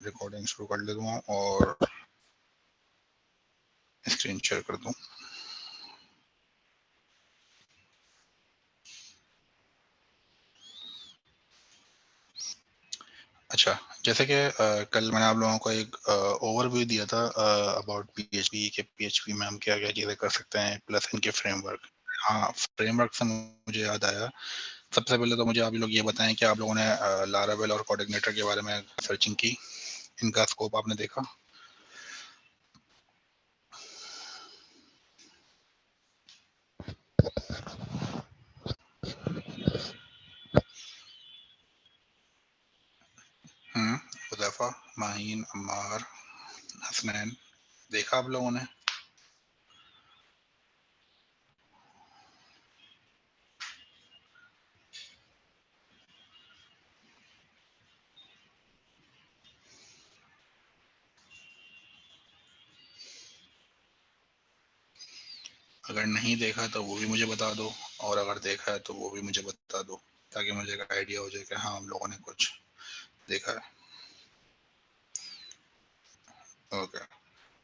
Recording शुरू कर लेता हूँ और स्क्रीन शेयर कर दूँ। अच्छा, जैसे कि कल मैंने आप लोगों को एक ओवरव्यू दिया था अबाउट पीएचपी के पीएचपी में हम क्या क्या चीज़ें कर सकते हैं प्लस इनके फ्रेमवर्क। हाँ, फ्रेमवर्क से मुझे याद आया, सबसे पहले तो मुझे आप लोग ये बताएं कि आप लोगों ने लारावेल और कोऑर्डिनेटर के बारे में सर्चिंग की, इनका स्कोप आपने देखा? हुदैफा, माहीन, अम्मार, हसनैन, देखा आप लोगों ने? अगर नहीं देखा तो वो भी मुझे बता दो, और अगर देखा है तो वो भी मुझे बता दो, ताकि मुझे एक आइडिया हो जाए कि हाँ हम लोगों ने कुछ देखा है। ओके,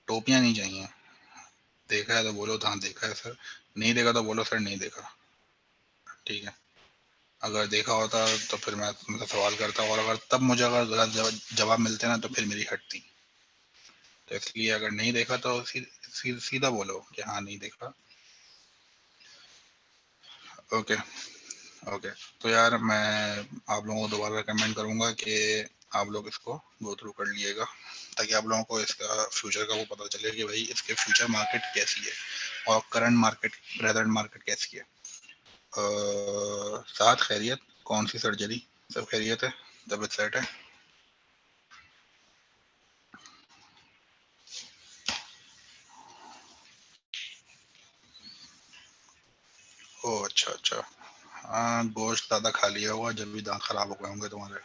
टोपियां नहीं चाहिए। देखा है तो बोलो तो हाँ देखा है सर, नहीं देखा तो बोलो सर नहीं देखा। ठीक है, अगर देखा होता तो फिर मैं तुमसे सवाल करता, और अगर तब मुझे अगर गलत जवाब मिलते ना तो फिर मेरी हटती। तो इसलिए अगर नहीं देखा तो सीधा बोलो कि हाँ नहीं देखा। ओके ओके, तो यार मैं आप लोगों को दोबारा रिकमेंड करूंगा कि आप लोग इसको गो थ्रू कर लिएगा, ताकि आप लोगों को इसका फ्यूचर का वो पता चले कि भाई इसके फ्यूचर मार्केट कैसी है और करंट मार्केट, प्रेजेंट मार्केट कैसी है। साथ खैरियत, कौन सी सर्जरी? सब खैरियत है, तबीयत सेट है? ओह अच्छा अच्छा, हाँ गोश्त ज़्यादा खा लिया होगा जब भी दांत खराब हो गए होंगे तुम्हारे।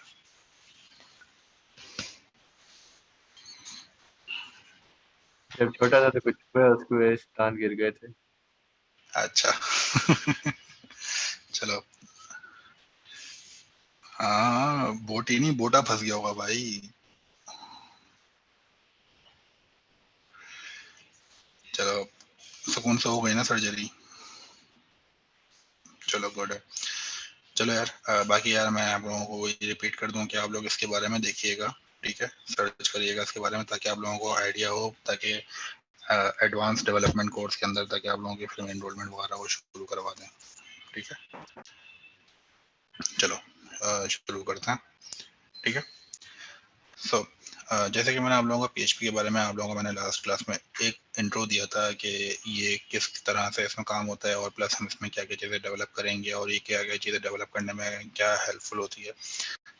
जब छोटा था तो कुछ हुआ, उसको इस दांत गिर गए थे। अच्छा चलो, हाँ बोटी नहीं बोटा फंस गया होगा भाई। चलो, सुकून से हो गई ना सर्जरी? चलो गुड है। चलो यार बाकी यार मैं आप लोगों को वही रिपीट कर दूं कि आप लोग इसके बारे में देखिएगा, ठीक है, सर्च करिएगा इसके बारे में, ताकि आप लोगों को आइडिया हो, ताकि एडवांस डेवलपमेंट कोर्स के अंदर ताकि आप लोगों की फिल्म एनरोलमेंट वगैरह वो शुरू करवा दें। ठीक है, चलो शुरू करते हैं। ठीक है, सो जैसे कि मैंने आप लोगों को पीएचपी के बारे में आप लोगों को मैंने लास्ट क्लास में एक इंट्रो दिया था कि ये किस तरह से इसमें काम होता है, और प्लस हम इसमें क्या क्या चीज़ें डेवलप करेंगे और ये क्या क्या चीज़ें डेवलप करने में क्या हेल्पफुल होती है।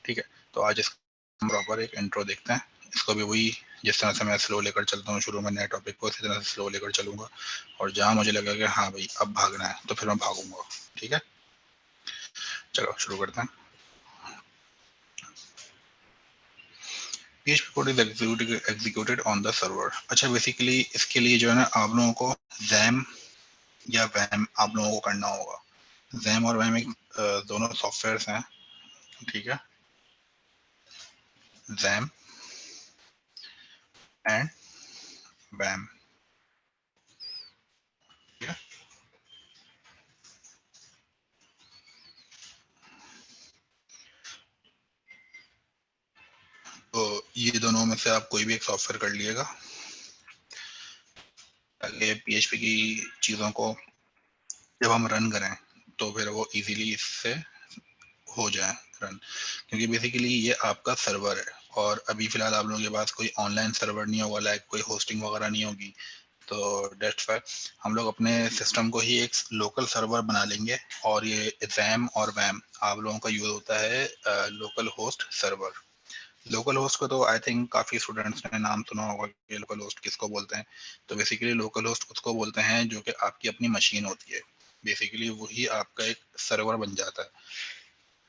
ठीक है, तो आज इसका प्रॉपर एक इंट्रो देखते हैं। इसको भी वही जिस तरह से मैं स्लो लेकर चलता हूँ शुरू में नए टॉपिक को, इसी तरह से स्लो लेकर चलूंगा, और जहाँ मुझे लगेगा कि हाँ भाई अब भागना है तो फिर मैं भागूंगा। ठीक है, चलो शुरू करते हैं। PHP code is executed on the server। अच्छा, बेसिकली इसके लिए जो है ना आप लोगों को जैम या वैम आप लोगों को करना होगा। जैम और वैम एक दोनों सॉफ्टवेयर हैं, ठीक है, जैम एंड वैम। ठीक है, तो ये दोनों में से आप कोई भी एक सॉफ्टवेयर कर लीजिएगा, ताकि PHP की चीज़ों को जब हम रन करें तो फिर वो इजीली इससे हो जाए रन, क्योंकि बेसिकली ये आपका सर्वर है, और अभी फिलहाल आप लोगों के पास कोई ऑनलाइन सर्वर नहीं होगा, लाइक कोई होस्टिंग वगैरह नहीं होगी, तो डेट्स वाई हम लोग अपने सिस्टम को ही एक लोकल सर्वर बना लेंगे, और ये जैम और वैम आप लोगों का यूज होता है local host server. Local host को तो आई थिंक काफी स्टूडेंट्स ने नाम सुना होगा कि लोकल होस्ट किसको बोलते हैं। तो बेसिकली लोकल होस्ट उसको बोलते हैं जो कि आपकी अपनी मशीन होती है, बेसिकली वही आपका एक सर्वर बन जाता है।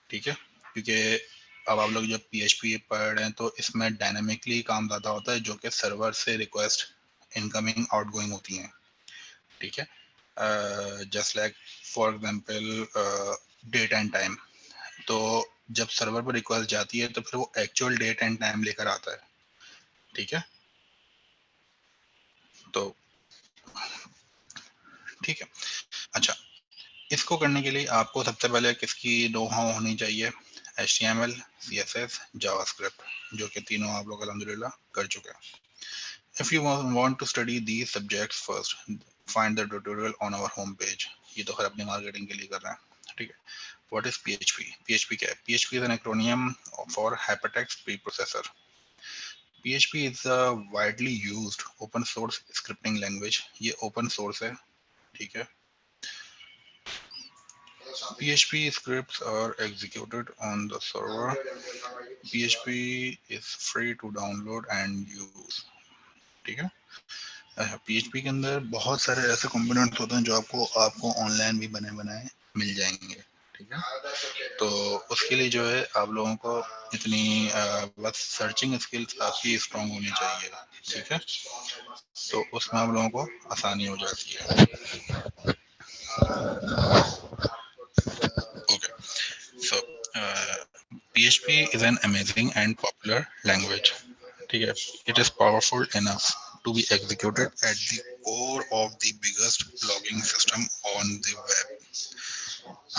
ठीक है, क्योंकि अब आप लोग जब PHP पढ़ रहे हैं तो इसमें डायनामिकली काम ज़्यादा होता है, जो कि सर्वर से रिक्वेस्ट इनकमिंग आउटगोइंग होती हैं। ठीक है, just like for example date and time, तो जब सर्वर पर रिक्वेस्ट जाती है तो फिर वो एक्चुअल डेट एंड टाइम लेकर आता है। ठीक है, तो ठीक है। अच्छा, इसको करने के लिए आपको सबसे पहले किसकी नो हाउ होनी चाहिए? HTML, CSS, जावास्क्रिप्ट, जो कि तीनों आप लोग अल्हम्दुलिल्लाह कर चुके हैं। If you want to study these subjects first, find the tutorial on our home page. ये तो खैर अपनी मार्केटिंग के लिए कर रहे हैं, ठीक है। What is PHP? PHP क्या है? PHP is an acronym for Hypertext Preprocessor. PHP is a widely used open source scripting language. ये open source है, ठीक है। PHP scripts are executed on the server. PHP is free to download and use, ठीक है। PHP के अंदर बहुत सारे ऐसे कंपोनेंट्स होते हैं जो आपको आपको ऑनलाइन भी बने बनाए मिल जाएंगे, ठीक है। तो उसके लिए जो है आप लोगों को इतनी बस सर्चिंग स्किल्स आपकी स्ट्रांग होनी चाहिए, ठीक है। तो उसमें आप लोगों को आसानी हो जाती है। Okay, so PHP is an amazing and popular language, ठीक है। It is powerful enough to be executed at the core of the biggest blogging system on the web.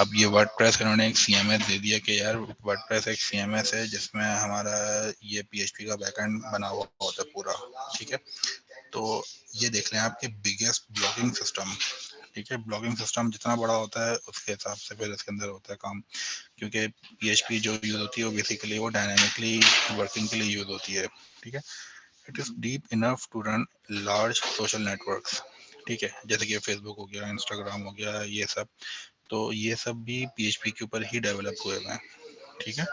अब ये वर्डप्रेस इन्होंने एक CMS दे दिया कि यार वर्डप्रेस एक CMS है जिसमें हमारा ये PHP का बैकएंड बना हुआ होता है पूरा, ठीक है। तो ये देख लें आपके बिगेस्ट ब्लॉगिंग सिस्टम, ठीक है। ब्लॉगिंग सिस्टम जितना बड़ा होता है उसके हिसाब से फिर इसके अंदर होता है काम, क्योंकि PHP जो यूज होती है वो बेसिकली वो डायनामिकली वर्किंग के लिए यूज होती है, ठीक है। It is deep enough to run large social networks, ठीक है, जैसे कि फेसबुक हो गया, इंस्टाग्राम हो गया, ये सब। तो ये सब भी PHP के ऊपर ही डेवलप हुए हैं, ठीक है।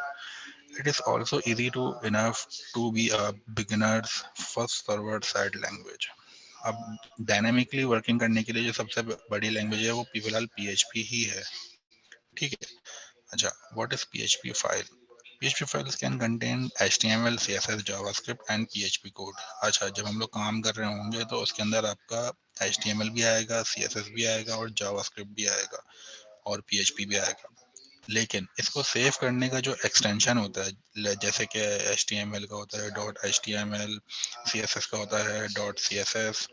It is also easy to enough to be a beginners first server side language. अब डायनामिकली वर्किंग करने के लिए जो सबसे बड़ी लैंग्वेज है वो फिलहाल PHP ही है, ठीक है। अच्छा, what is PHP file? PHP files can contain HTML, CSS, JavaScript and PHP code. अच्छा, जब हम लोग काम कर रहे होंगे तो उसके अंदर आपका HTML भी आएगा, CSS भी आएगा और JavaScript भी आएगा और PHP भी आएगा। लेकिन इसको सेव करने का जो एक्सटेंशन होता है, जैसे कि HTML का होता है .html, CSS का होता है .css,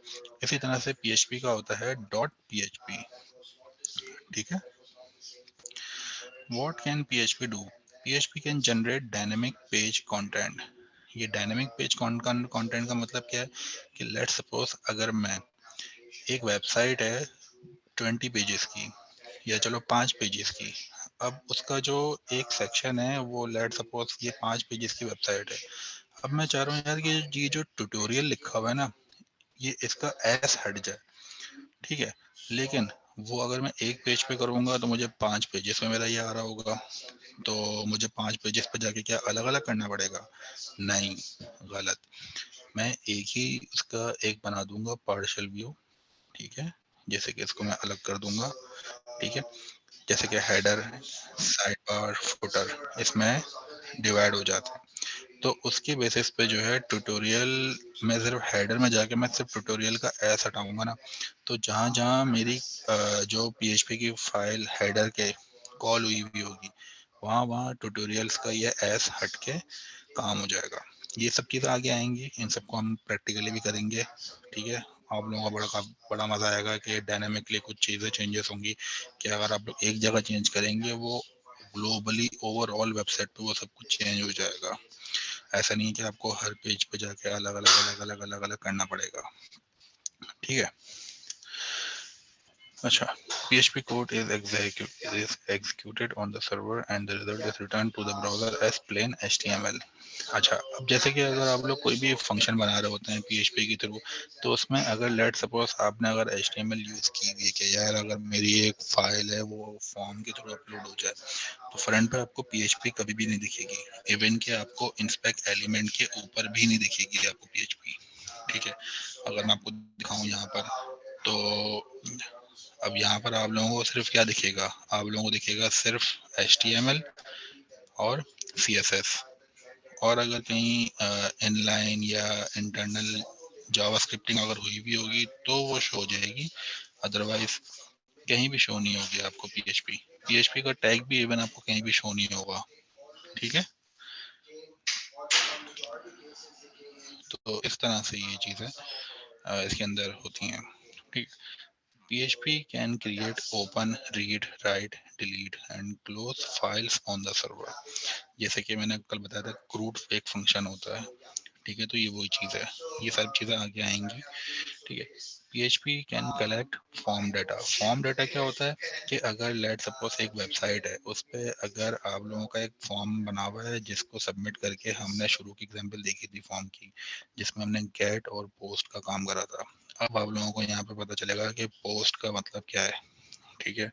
इसी तरह से PHP का होता है .php, ठीक है। What can PHP do? PHP can generate dynamic page content. ये डायनेमिक पेज कंटेंट का मतलब क्या है कि लेट्स सपोज अगर मैं एक वेबसाइट है 20 पेजेस की या चलो 5 पेजेस की, अब उसका जो एक सेक्शन है वो लेट सपोज ये 5 पेजेस की वेबसाइट है। अब मैं चाह रहा हूँ यार कि ये जो ट्यूटोरियल लिखा हुआ है ना ये इसका एस हट जाए, ठीक है। लेकिन वो अगर मैं एक पेज पे करूंगा तो मुझे 5 पेजेस में मेरा ये आ रहा होगा, तो मुझे 5 पेजेस पे जाके क्या अलग अलग करना पड़ेगा? नहीं, गलत। मैं एक ही उसका एक बना दूंगा पार्शियल व्यू, ठीक है। जैसे कि इसको मैं अलग कर दूंगा, ठीक है। जैसे कि हेडर, साइड बार, फुटर इसमें डिवाइड हो जाता है। तो उसके बेसिस पे जो है ट्यूटोरियल में सिर्फ हेडर में जाके मैं सिर्फ ट्यूटोरियल का एस हटाऊंगा ना, तो जहाँ जहाँ मेरी जो PHP की फाइल हेडर के कॉल हुई हुई होगी वहाँ वहाँ ट्यूटोरियल्स का ये एस हट के काम हो जाएगा। ये सब चीज़ें आगे आएंगी, इन सबको हम प्रैक्टिकली भी करेंगे, ठीक है। आप लोगों का बड़ा मजा आएगा कि डायनामिकली कुछ चीज़ें चेंजेस होंगी कि अगर आप लोग एक जगह चेंज करेंगे वो ग्लोबली ओवरऑल वेबसाइट पे वो सब कुछ चेंज हो जाएगा। ऐसा नहीं है कि आपको हर पेज पे जाके अलग अलग अलग अलग अलग अलग करना पड़ेगा, ठीक है। अच्छा, PHP code is executed on the server and the result is returned to the browser as plain HTML. अच्छा, अब जैसे कि अगर आप लोग कोई भी फंक्शन बना रहे होते हैं PHP के थ्रू, तो उसमें अगर लेट सपोज आपने अगर HTML यूज की हुई है कि यार अगर मेरी एक फाइल है वो फॉर्म के थ्रू अपलोड हो जाए, तो फ्रंट पे आपको PHP कभी भी नहीं दिखेगी। इवन कि आपको इंस्पेक्ट एलिमेंट के ऊपर भी नहीं दिखेगी आपको PHP, ठीक है। अगर मैं आपको दिखाऊं यहाँ पर, तो अब यहाँ पर आप लोगों को सिर्फ क्या दिखेगा? आप लोगों को दिखेगा सिर्फ HTML और CSS, और अगर कहीं इनलाइन या इंटरनल जावा स्क्रिप्टिंग अगर हुई भी होगी तो वो शो हो जाएगी, अदरवाइज कहीं भी शो नहीं होगी आपको PHP का टैग भी इवन आपको कहीं भी शो नहीं होगा, ठीक है। तो इस तरह से ये चीज़ें इसके अंदर होती हैं, ठीक। PHP can create, open, read, write, delete and close files on the server. जैसे कि मैंने कल बताया था, क्रूट एक फंक्शन होता है, ठीक है। तो ये वही चीज़ है, ये सब चीज़ें आगे आएंगी, ठीक है। PHP can collect form data. Form data क्या होता है कि अगर लेट सपोज एक वेबसाइट है, उस पर अगर आप लोगों का एक फॉर्म बना हुआ है जिसको सबमिट करके, हमने शुरू की एग्जांपल देखी थी फॉर्म की, जिसमें हमने गेट और पोस्ट का काम करा था। अब आप लोगों को यहाँ पे पता चलेगा कि पोस्ट का मतलब क्या है, ठीक है,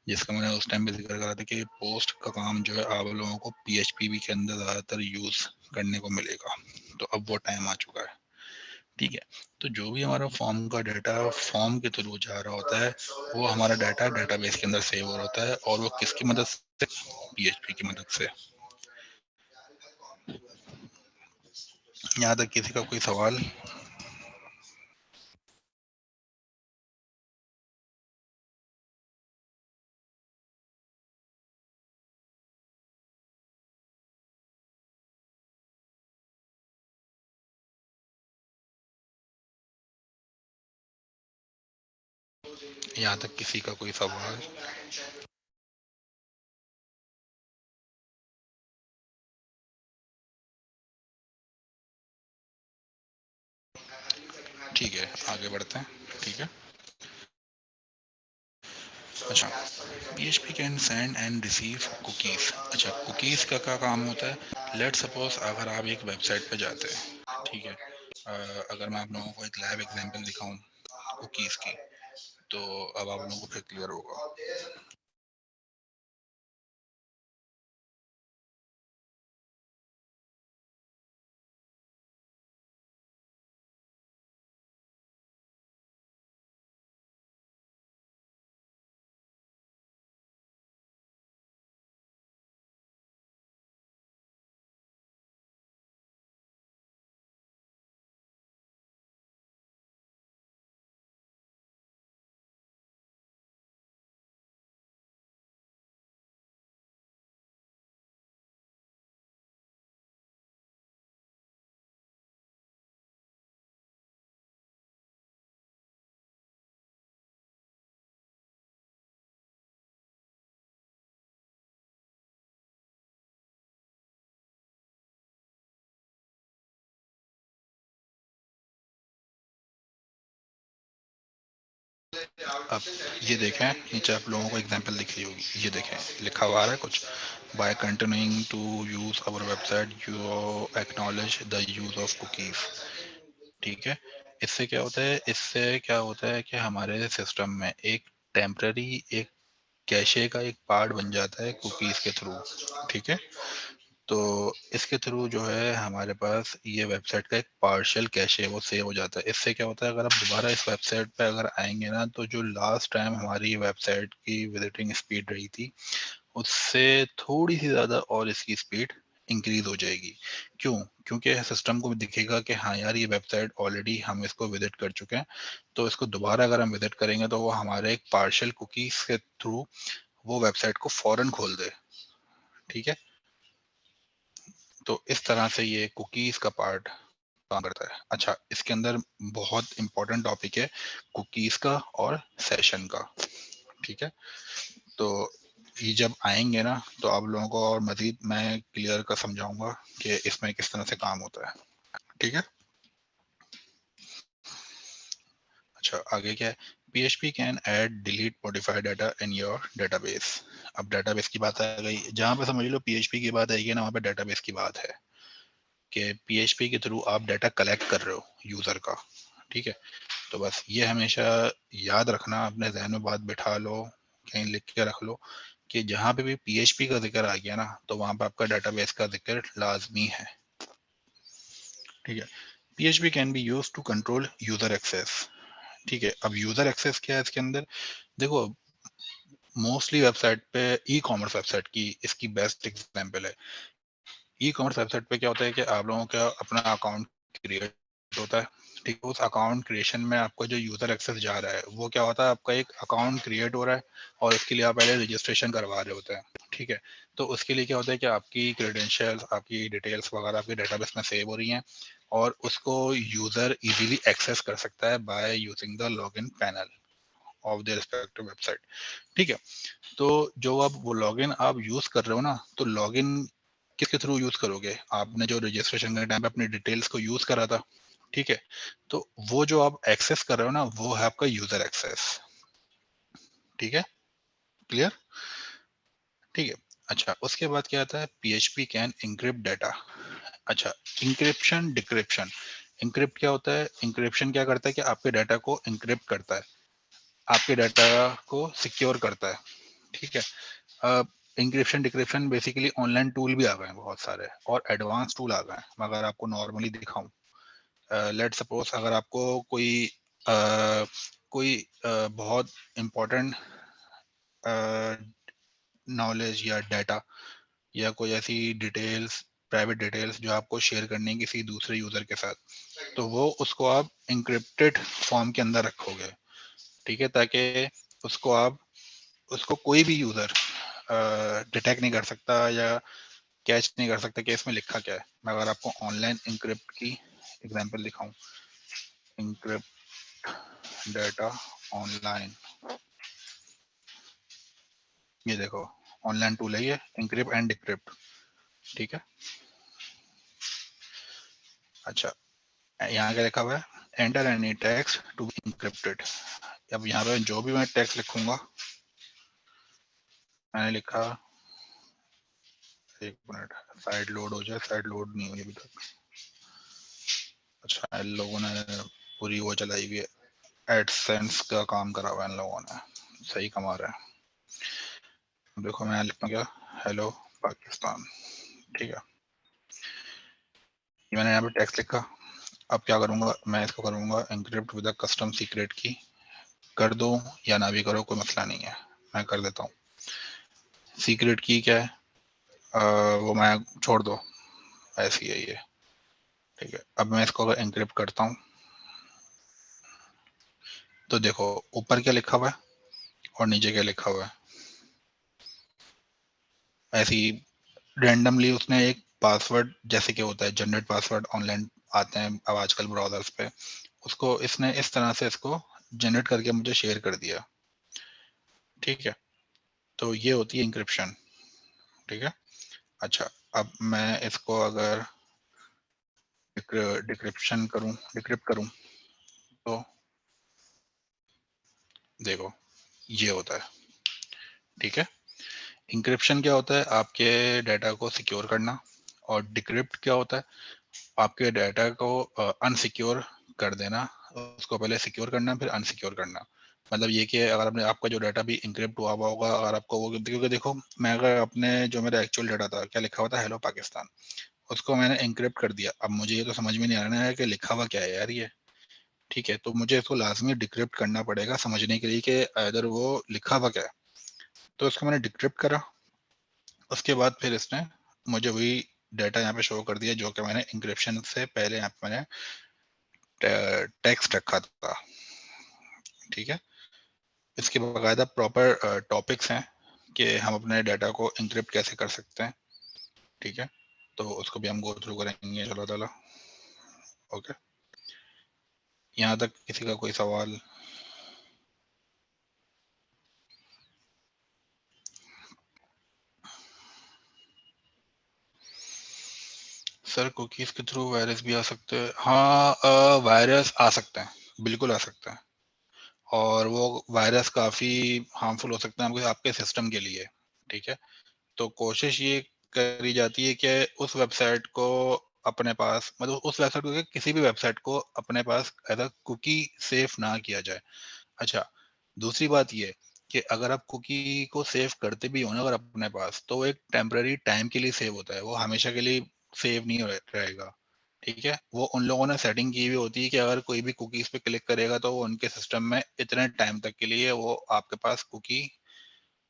जिसका मैंने उस टाइम भी जिक्र करा था कि पोस्ट का काम जो है आप लोगों को PHP के अंदर ज़्यादातर यूज़ करने को मिलेगा। तो अब वो टाइम आ चुका है, ठीक है। तो जो भी हमारा फॉर्म का डाटा फॉर्म के थ्रू जा रहा होता है, वो हमारा डाटा डेटाबेस के अंदर सेव हो रहा होता है, और वो किसकी मदद से, PHP की मदद से। यहाँ तक किसी का कोई सवाल? यहाँ तक किसी का कोई सवाल? ठीक है, आगे बढ़ते हैं, ठीक है। अच्छा, PHP can send and receive cookies. अच्छा, कुकीज़ का क्या काम होता है? लेट सपोज अगर आप एक वेबसाइट पे जाते हैं, ठीक है, अगर मैं आप लोगों को एक लाइव एग्जांपल दिखाऊं कुकीज़ की, तो अब आप लोगों को फिर क्लियर होगा। अब ये देखें, नीचे आप लोगों को एग्जांपल दिख रही होगी, ये देखें लिखा हुआ है कुछ, by continuing to use our website you acknowledge the use of cookies, ठीक है। इससे क्या होता है, इससे क्या होता है कि हमारे सिस्टम में एक टेम्पररी एक कैशे का एक पार्ट बन जाता है कुकीज के थ्रू, ठीक है। तो इसके थ्रू जो है हमारे पास ये वेबसाइट का एक पार्शियल कैशे वो सेव हो जाता है। इससे क्या होता है, अगर आप दोबारा इस वेबसाइट पे अगर आएंगे ना, तो जो लास्ट टाइम हमारी वेबसाइट की विजिटिंग स्पीड रही थी, उससे थोड़ी सी ज़्यादा और इसकी स्पीड इंक्रीज हो जाएगी। क्यों? क्योंकि सिस्टम को दिखेगा कि हाँ यार, ये वेबसाइट ऑलरेडी हम इसको विजिट कर चुके हैं, तो इसको दोबारा अगर हम विजिट करेंगे तो वो हमारे एक पार्शियल कुकीज के थ्रू वो वेबसाइट को फौरन खोल दे, ठीक है। तो इस तरह से ये कुकीज का पार्ट काम करता है। अच्छा, इसके अंदर बहुत इंपॉर्टेंट टॉपिक है कुकीज का और सेशन का, ठीक है। तो ये जब आएंगे ना, तो आप लोगों को और मजीद मैं क्लियर कर समझाऊंगा कि इसमें किस तरह से काम होता है, ठीक है। अच्छा, आगे क्या है, PHP can add delete modify data in your database. अब डेटाबेस की बात आ गई, जहाँ पे समझ लो PHP की बात आएगी ना, वहाँ पे डेटाबेस की बात है कि PHP के थ्रू आप डाटा कलेक्ट कर रहे हो यूजर का, ठीक है। तो बस ये हमेशा याद रखना, अपने जहन में बात बिठा लो, कहीं लिख के रख लो कि जहाँ पे भी PHP का जिक्र आ गया ना, तो वहां पे आपका डेटाबेस का जिक्र लाजमी है, ठीक है। PHP can be use to control user access, ठीक है। अब यूजर एक्सेस क्या है इसके अंदर, देखो मोस्टली वेबसाइट पे, ई कॉमर्स वेबसाइट की इसकी बेस्ट एग्जांपल है। ई कॉमर्स वेबसाइट पे क्या होता है कि आप लोगों का अपना अकाउंट क्रिएट होता है, ठीक है। उस अकाउंट क्रिएशन में आपका जो यूजर एक्सेस जा रहा है, वो क्या होता है, आपका एक अकाउंट क्रिएट हो रहा है, और उसके लिए आप पहले रजिस्ट्रेशन करवा रहे होते हैं, ठीक है। तो उसके लिए क्या होता है कि आपकी क्रेडेंशियल्स, आपकी डिटेल्स वगैरह आपके डेटाबेस में सेव हो रही हैं, और उसको यूजर इजीली एक्सेस कर सकता है by using the login panel of the respective website. ठीक है, तो जो आप वो लॉगिन आप यूज कर रहे हो ना, तो लॉगिन किसके थ्रू यूज करोगे? आपने जो रजिस्ट्रेशन के टाइम पे अपनी डिटेल्स को यूज करा था, ठीक है, तो वो जो आप एक्सेस कर रहे हो ना, वो है आपका यूजर एक्सेस। ठीक है, क्लियर? ठीक है, अच्छा उसके बाद क्या आता है? PHP can encrypt data. अच्छा, इंक्रिप्शन डिक्रिप्शन। इंक्रिप्ट क्या होता है? इंक्रिप्शन क्या करता है कि आपके डाटा को इंक्रिप्ट करता है, आपके डाटा को सिक्योर करता है। ठीक है, encryption decryption basically online tool भी आ गए हैं बहुत सारे, और एडवांस टूल आ गए हैं। मैं अगर आपको नॉर्मली दिखाऊं, लेट सपोज अगर आपको बहुत इंपॉर्टेंट नॉलेज या डाटा या कोई ऐसी डिटेल्स, प्राइवेट डिटेल्स जो आपको शेयर करनी है किसी दूसरे यूजर के साथ, तो वो उसको आप इंक्रिप्टेड फॉर्म के अंदर रखोगे। ठीक है, ताकि उसको आप उसको कोई भी यूजर डिटेक्ट नहीं कर सकता या कैच नहीं कर सकता कि इसमें लिखा क्या है। मैं अगर आपको ऑनलाइन इंक्रिप्ट की एग्जांपल दिखाऊं, इंक्रिप्ट डाटा ऑनलाइन, ये देखो ऑनलाइन टूल है ये, इंक्रिप्ट एंड डिक्रिप्ट। ठीक है, अच्छा यहाँ क्या लिखा हुआ है? Enter any text to be encrypted. अब यहाँ पे जो भी मैं टेक्स्ट लिखूंगा, मैंने लिखा, एक मिनट साइड लोड हो जाए, साइड लोड नहीं हुई अभी तक। अच्छा, इन लोगों ने पूरी वो चलाई हुई है, एडसेंस का काम करा हुआ है इन लोगों ने, सही कमा रहे हैं। देखो मैं लिखता हूँ क्या, हेलो पाकिस्तान। ठीक है, ये मैंने यहाँ पे टेक्स्ट लिखा। अब क्या करूंगा, मैं इसको करूंगा इंक्रिप्ट विद कस्टम सीक्रेट की। कर दो या ना भी करो कोई मसला नहीं है, मैं कर देता हूँ। सीक्रेट की क्या है, वो मैं छोड़ दो, ऐसी है ये। ठीक है, अब मैं इसको अगर इंक्रिप्ट करता हूँ तो देखो ऊपर क्या लिखा हुआ है और नीचे क्या लिखा हुआ है। ऐसी रैंडमली उसने एक पासवर्ड, जैसे कि होता है जनरेट पासवर्ड ऑनलाइन आते हैं अब आजकल ब्राउजर्स पे, उसको इसने इस तरह से इसको जनरेट करके मुझे शेयर कर दिया। ठीक है, तो ये होती है इंक्रिप्शन। ठीक है, अच्छा अब मैं इसको अगर डिक्रिप्शन करूं, डिक्रिप्ट करूं, तो देखो ये होता है। ठीक है, इंक्रिप्शन क्या होता है? आपके डाटा को सिक्योर करना, और डिक्रिप्ट क्या होता है? आपके डाटा को अनसिक्योर कर देना, उसको पहले सिक्योर करना फिर अनसिक्योर करना। मतलब ये कि अगर आपने, आपका जो डाटा भी इंक्रिप्ट हुआ हुआ होगा, अगर आपको वो, क्योंकि देखो मैं अगर अपने जो मेरा एक्चुअल डाटा था, क्या लिखा हुआ था, हेलो पाकिस्तान, उसको मैंने इंक्रिप्ट कर दिया। अब मुझे ये तो समझ में नहीं आ रहा है कि लिखा हुआ क्या है यार ये। ठीक है, तो मुझे इसको लाजमी डिक्रिप्ट करना पड़ेगा समझने के लिए कि अगर वो लिखा हुआ क्या है। तो इसको मैंने डिक्रिप्ट करा, उसके बाद फिर इसने मुझे वही डाटा यहाँ पे शो कर दिया जो कि मैंने इंक्रिप्शन से पहले यहाँ पे मैंने टेक्स्ट रखा था। ठीक है, इसके बाकायदा प्रॉपर टॉपिक्स हैं कि हम अपने डाटा को इंक्रिप्ट कैसे कर सकते हैं। ठीक है, तो उसको भी हम गो थ्रू करेंगे इंशाल्लाह ताला। ओके, यहाँ तक किसी का कोई सवाल? सर कुकीज के थ्रू वायरस भी आ सकते हैं? हाँ, वायरस आ सकते हैं, बिल्कुल आ सकते हैं, और वो वायरस काफ़ी हार्मफुल हो सकते हैं आपके आपके सिस्टम के लिए। ठीक है, तो कोशिश ये करी जाती है कि उस वेबसाइट को अपने पास, मतलब उस वेबसाइट को, किसी भी वेबसाइट को अपने पास एज अ कुकी सेफ ना किया जाए। अच्छा, दूसरी बात ये कि अगर आप कुकी को सेव करते भी हो ना अगर अपने पास, तो वो एक टेम्पररी टाइम के लिए सेव होता है, वो हमेशा के लिए सेव नहीं रहेगा। ठीक है, वो उन लोगों ने सेटिंग की हुई होती है कि अगर कोई भी कुकीज पे क्लिक करेगा तो वो उनके सिस्टम में इतने टाइम तक के लिए वो आपके पास कुकी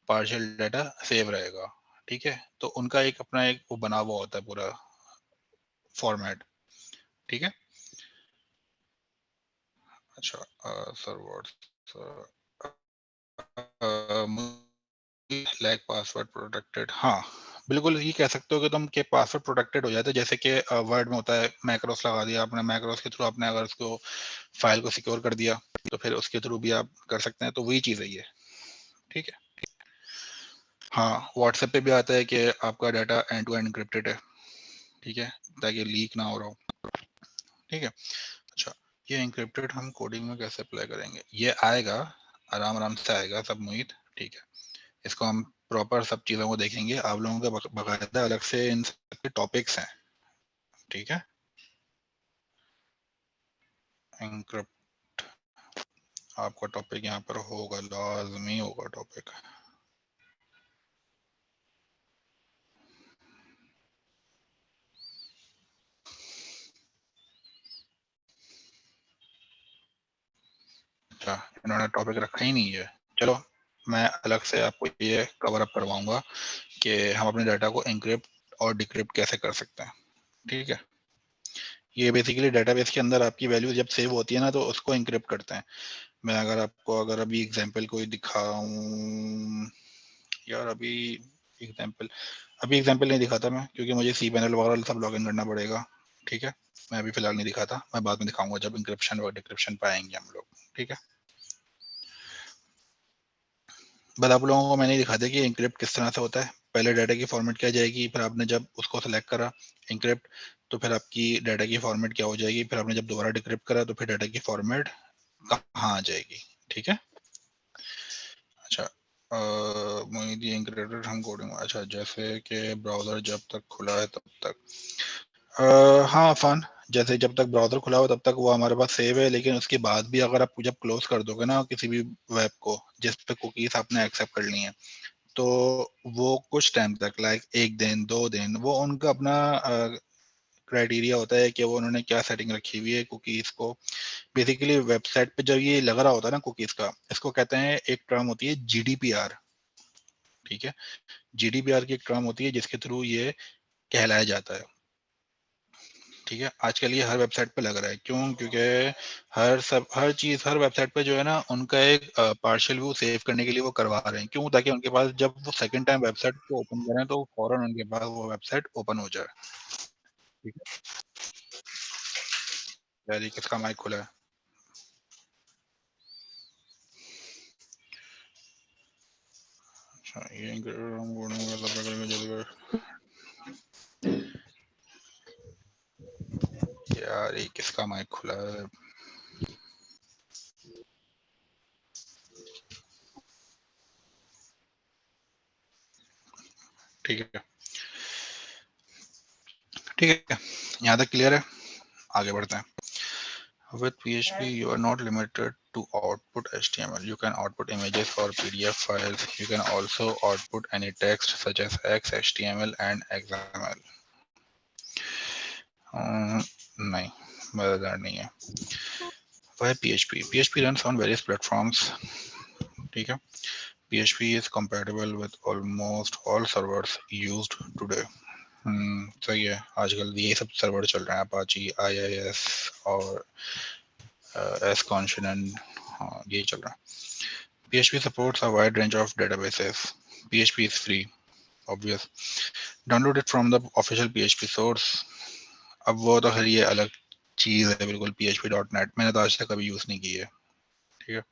पार्शियल डाटा सेव रहेगा। ठीक है, तो उनका एक अपना एक वो बना हुआ होता है पूरा फॉर्मेट। ठीक है, अच्छा sir what's like password protected, हाँ बिल्कुल ये कह सकते हो कि तुम के पासवर्ड प्रोटेक्टेड हो जाते हैं, जैसे कि वर्ड में होता है मैक्रोस लगा दिया आपने, मैक्रोस के थ्रू आपने अगर उसको फाइल को सिक्योर कर दिया तो फिर उसके थ्रू भी आप कर सकते हैं, तो वही चीज़ है ये। ठीक है, हाँ व्हाट्सएप पे भी आता है कि आपका data end to end encrypted है, ठीक है, ताकि लीक ना हो रहा हो। ठीक है, अच्छा ये एन्क्रिप्टेड हम कोडिंग में कैसे अप्लाई करेंगे, ये आएगा आराम आराम से आएगा सब मोहित। ठीक है, इसको हम प्रॉपर सब चीज़ों को देखेंगे, आप लोगों के बाकायदा अलग से इन सब के टॉपिक्स हैं। ठीक है, एन्क्रिप्ट आपका टॉपिक यहाँ पर होगा, लाजमी होगा टॉपिक। अच्छा इन्होंने टॉपिक रखा ही नहीं है, चलो मैं अलग से आपको ये कवर अप करवाऊंगा कि हम अपने डाटा को एन्क्रिप्ट और डिक्रिप्ट कैसे कर सकते हैं। ठीक है, ये बेसिकली डेटाबेस के अंदर आपकी वैल्यू जब सेव होती है ना तो उसको एन्क्रिप्ट करते हैं। मैं अगर आपको अगर अभी एग्जांपल कोई दिखाऊं, यार अभी एग्जांपल नहीं दिखाता मैं, क्योंकि मुझे सी पैनल वगैरह सब लॉगिन करना पड़ेगा। ठीक है, मैं अभी फिलहाल नहीं दिखाता, मैं बाद में दिखाऊंगा जब इंक्रिप्शन और डिक्रिप्शन पाएंगे हम लोग। ठीक है, बट आप लोगों को मैंने दिखा दिया कि इंक्रिप्ट किस तरह से होता है। पहले डाटा की फॉर्मेट क्या जाएगी, फिर आपने जब उसको सेलेक्ट करा इंक्रिप्ट, तो फिर आपकी डाटा की फॉर्मेट क्या हो जाएगी, फिर आपने जब दोबारा डिक्रिप्ट करा तो फिर डाटा की फॉर्मेट कहाँ आ जाएगी। ठीक है, अच्छा मोहिदी इंक्रिप्टेड हम कोडिंग, अच्छा जैसे कि ब्राउजर जब तक खुला है तब तक, हाँ फन, जैसे जब तक ब्राउजर खुला हो तब तक वो हमारे पास सेव है, लेकिन उसके बाद भी अगर आप जब क्लोज कर दोगे ना किसी भी वेब को जिस पे कुकीज आपने एक्सेप्ट कर ली हैं, तो वो कुछ टाइम तक लाइक एक दिन 2 दिन, वो उनका अपना क्राइटेरिया होता है कि वो उन्होंने क्या सेटिंग रखी हुई है कुकीज को। बेसिकली वेबसाइट पे जब ये लग रहा होता है ना कुकीज का, इसको कहते हैं, एक टर्म होती है जीडीपीआर। ठीक है, जीडीपीआर की एक टर्म होती है जिसके थ्रू ये कहलाया जाता है। ठीक है, आजकल ये हर वेबसाइट पे लग रहा है, क्यों, क्योंकि हर चीज हर वेबसाइट पे जो है ना उनका एक पार्शियल व्यू सेव करने के लिए वो करवा रहे हैं, क्यों, ताकि उनके पास जब वो सेकंड टाइम वेबसाइट को ओपन करें तो फौरन उनके पास वो वेबसाइट ओपन हो जाए। ठीक है, यार ये किसका माइक खुला है। अच्छा ये यार ये किसका माइक खुला है। ठीक है, ठीक है, यहाँ तक क्लियर है, आगे बढ़ते हैं। With PHP, you are not limited to output HTML. You can output images or PDF files. You can also output any text such as XHTML and XML. नहीं, मज़ेदार नहीं है। Why PHP? PHP runs on various platforms. ठीक है, PHP is compatible with almost all servers used today. सही है, आजकल ये सब सर्वर चल रहे हैं, अपाची, IIS और एस कॉन्फिडेंट, हाँ यही चल रहा है। PHP supports a wide range of databases. PHP is free, obvious. Download it from the official PHP source. अब वो तो खैर ये अलग चीज़ है बिल्कुल, PHP.net मैंने तो आज तक कभी यूज़ नहीं की है। ठीक है,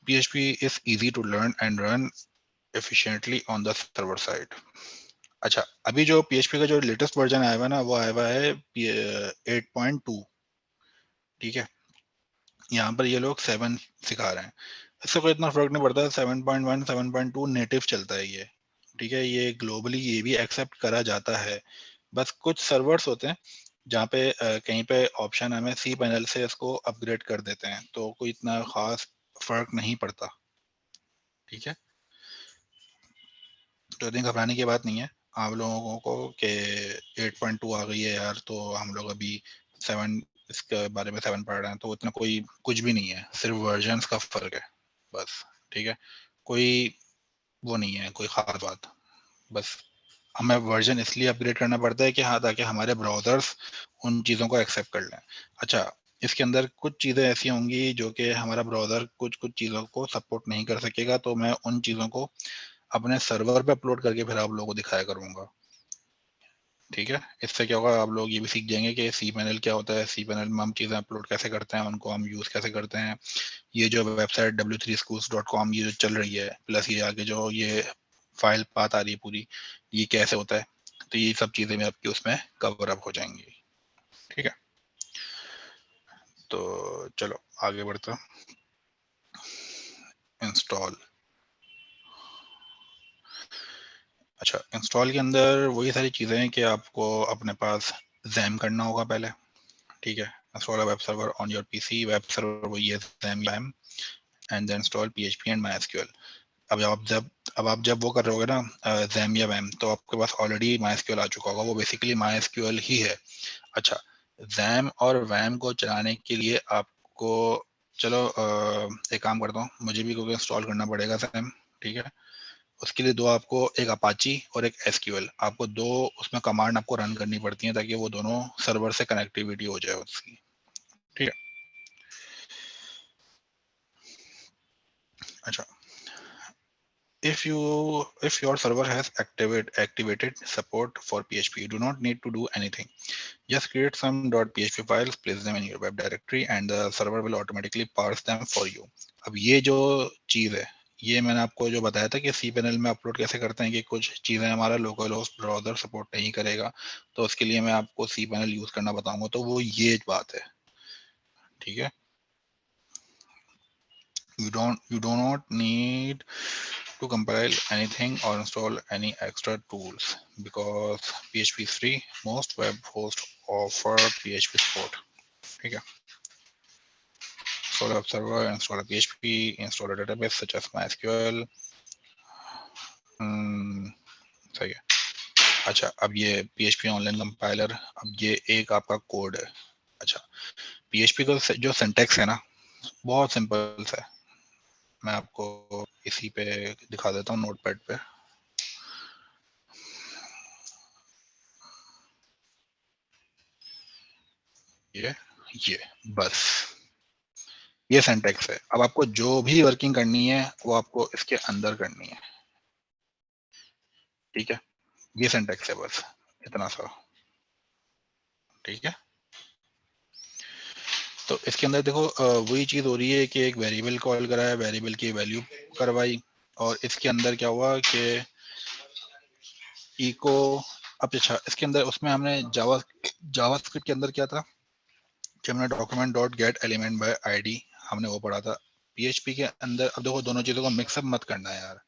PHP is easy to learn and run efficiently on the server side. अच्छा अभी जो PHP का जो लेटेस्ट वर्जन आया हुआ है ना, वो आया हुआ है 8.2। ठीक है, यहाँ पर ये लोग 7 सिखा रहे हैं, इससे कोई इतना फर्क नहीं पड़ता। 7.1 7.2 नेटिव चलता है ये। ठीक है, ये ग्लोबली ये भी एक्सेप्ट करा जाता है, बस कुछ सर्वर्स होते हैं जहाँ पे कहीं पे ऑप्शन हमें सी पैनल से इसको अपग्रेड कर देते हैं, तो कोई इतना खास फर्क नहीं पड़ता। ठीक है, तो इतनी घबराने की बात नहीं है आप लोगों को कि 8.2 आ गई है यार, तो हम लोग अभी 7 इसके बारे में 7 पढ़ रहे हैं, तो इतना कोई कुछ भी नहीं है, सिर्फ वर्जन्स का फर्क है बस। ठीक है, कोई वो नहीं है कोई खास बात, बस हमें वर्जन इसलिए अपग्रेड करना पड़ता है कि हाँ, ताकि हमारे ब्राउजर्स उन चीज़ों को एक्सेप्ट कर लें। अच्छा इसके अंदर कुछ चीज़ें ऐसी होंगी जो कि हमारा ब्राउज़र कुछ कुछ चीज़ों को सपोर्ट नहीं कर सकेगा, तो मैं उन चीज़ों को अपने सर्वर पे अपलोड करके फिर आप लोगों को दिखाया करूंगा। ठीक है, इससे क्या होगा, आप लोग ये भी सीख जाएंगे कि cPanel क्या होता है, cPanel में हम चीज़ें अपलोड कैसे करते हैं, उनको हम यूज़ कैसे करते हैं। ये जो वेबसाइट w3schools.com ये जो चल रही है, प्लस ये आगे जो ये फाइल पाथ आ रही है पूरी, ये कैसे होता है, तो ये सब चीज़ें भी आपकी उसमें कवर अप हो जाएंगी। ठीक है, तो चलो आगे बढ़ते हैं। इंस्टॉल। अच्छा, इंस्टॉल के अंदर वही सारी चीज़ें हैं कि आपको अपने पास जैम करना होगा पहले। ठीक है, install web server on your PC, web server वही है जैम, and then install PHP and MySQL। अब आप जब वो कर रहे होगे ना जैम या वैम, तो आपके पास ऑलरेडी MySQL आ चुका होगा, वो बेसिकली MySQL ही है। अच्छा, जैम और वैम को चलाने के लिए आपको, चलो एक काम करता हूँ, मुझे भी क्योंकि इंस्टॉल करना पड़ेगा जैम। ठीक है, उसके लिए दो आपको, एक अपाची और एक SQL, आपको दो उसमें कमांड आपको रन करनी पड़ती हैं ताकि वो दोनों सर्वर से कनेक्टिविटी हो जाए उसकी। ठीक है, अच्छा, if your server has activated support for PHP, you do not need to do anything. Just create some .php files, place them in your web directory, and the server will automatically parse them for you. अब ये जो चीज है, ये मैंने आपको जो बताया था कि cPanel में अपलोड कैसे करते हैं, कि कुछ चीजें हमारा लोकल होस्ट ब्राउजर सपोर्ट नहीं करेगा, तो उसके लिए मैं आपको cPanel यूज करना बताऊंगा, तो वो ये बात है। ठीक है, you do not need to compile anything or install any extra tools because PHP is free. Most web hosts offer PHP support. ठीक है, install a web server, install a PHP, install a database such as MySQL. सही है। अच्छा, अब ये PHP online compiler, अब ये एक आपका कोड है। अच्छा, PHP का जो सिंटैक्स है ना, बहुत सिंपल सा है, मैं आपको इसी पे दिखा देता हूँ नोटपैड पे। ये बस ये सिंटैक्स है। अब आपको जो भी वर्किंग करनी है वो आपको इसके अंदर करनी है। ठीक है, ये सिंटैक्स है, बस इतना सा। ठीक है, तो इसके अंदर देखो वही चीज हो रही है कि एक वेरिएबल कॉल करा है, वेरिएबल की वैल्यू करवाई, और इसके अंदर क्या हुआ कि इको, अब अच्छा इसके अंदर उसमें हमने जावास्क्रिप्ट के अंदर क्या था कि हमने document dot gate element by ID हमने वो पढ़ा था। पीएचपी के अंदर अब देखो दोनों चीजों को मिक्सअप मत करना है यार।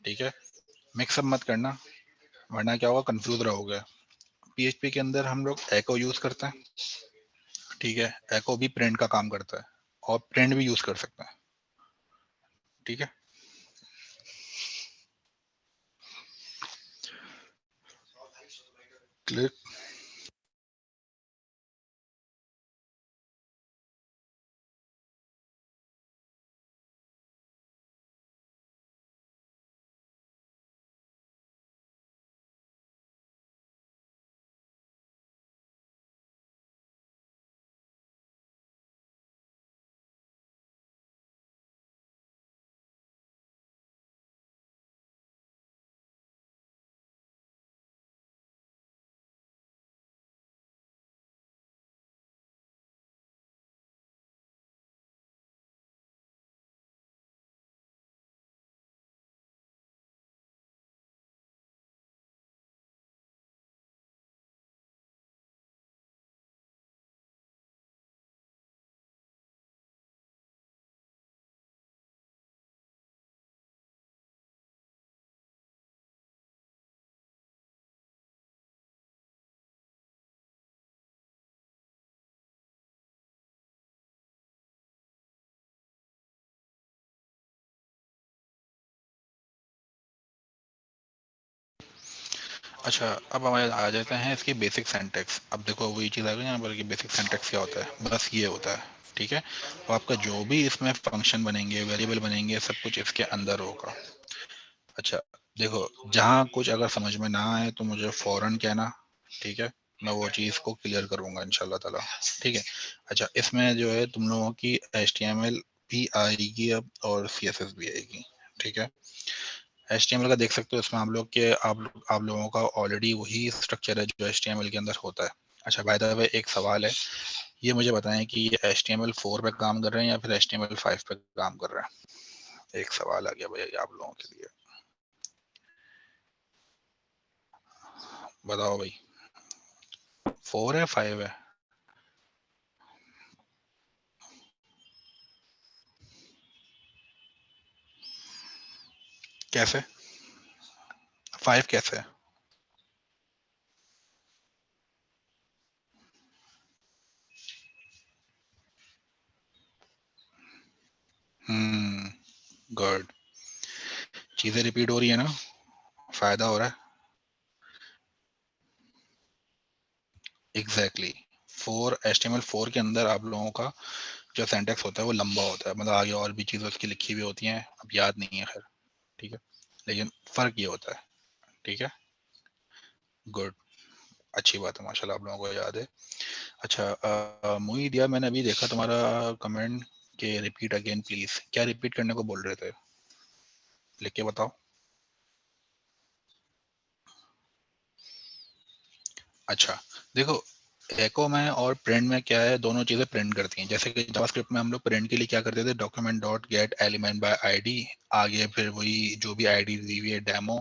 ठीक है, मिक्सअप मत करना, वरना क्या होगा, कंफ्यूज रहोगे। पीएचपी के अंदर हम लोग एको यूज करते हैं। ठीक है, एको भी प्रिंट का काम करता है और प्रिंट भी यूज कर सकते हैं। ठीक है, क्लियर। अच्छा, अब हमारे आ जाते हैं इसकी बेसिक सिंटैक्स। अब देखो वही चीज़ आ गई यहाँ पर कि बेसिक सिंटैक्स क्या होता है, बस ये होता है। ठीक है, तो आपका जो भी इसमें फंक्शन बनेंगे, वेरिएबल बनेंगे, सब कुछ इसके अंदर होगा। अच्छा, देखो जहाँ कुछ अगर समझ में ना आए तो मुझे फौरन कहना। ठीक है, मैं वो चीज़ को क्लियर करूंगा इंशाल्लाह ताला। ठीक है, अच्छा इसमें जो है तुम लोगों की HTML भी आएगी अब और CSS भी आएगी। ठीक है, HTML का देख सकते हो, इसमें आप लोग के आप लोगों का ऑलरेडी वही स्ट्रक्चर है जो HTML के अंदर होता है। अच्छा, बाय द वे एक सवाल है, ये मुझे बताएं कि ये HTML4 पे काम कर रहे हैं या फिर HTML5 पे काम कर रहे हैं। एक सवाल आ गया भैया आप लोगों के लिए, बताओ भाई, 4 है 5 है? कैसे 5 कैसे है? गुड, चीजें रिपीट हो रही है ना, फायदा हो रहा है। एग्जैक्टली HTML4 के अंदर आप लोगों का जो सिंटैक्स होता है वो लंबा होता है, मतलब आगे और भी चीजें उसकी लिखी हुई होती हैं, अब याद नहीं है खैर, ठीक है, लेकिन फर्क ये होता है। ठीक है, गुड, अच्छी बात है, माशाल्लाह आप लोगों को याद है। अच्छा मोहित यार, मैंने अभी देखा तुम्हारा कमेंट के रिपीट अगेन प्लीज, क्या रिपीट करने को बोल रहे थे, लिख के बताओ। अच्छा देखो, एको में और प्रिंट में क्या है, दोनों चीजें प्रिंट करती हैं। जैसे कि जावास्क्रिप्ट में हम लोग प्रिंट के लिए क्या करते थे, document dot gate element by ID, आगे फिर वही जो भी आईडी दी हुई है डेमो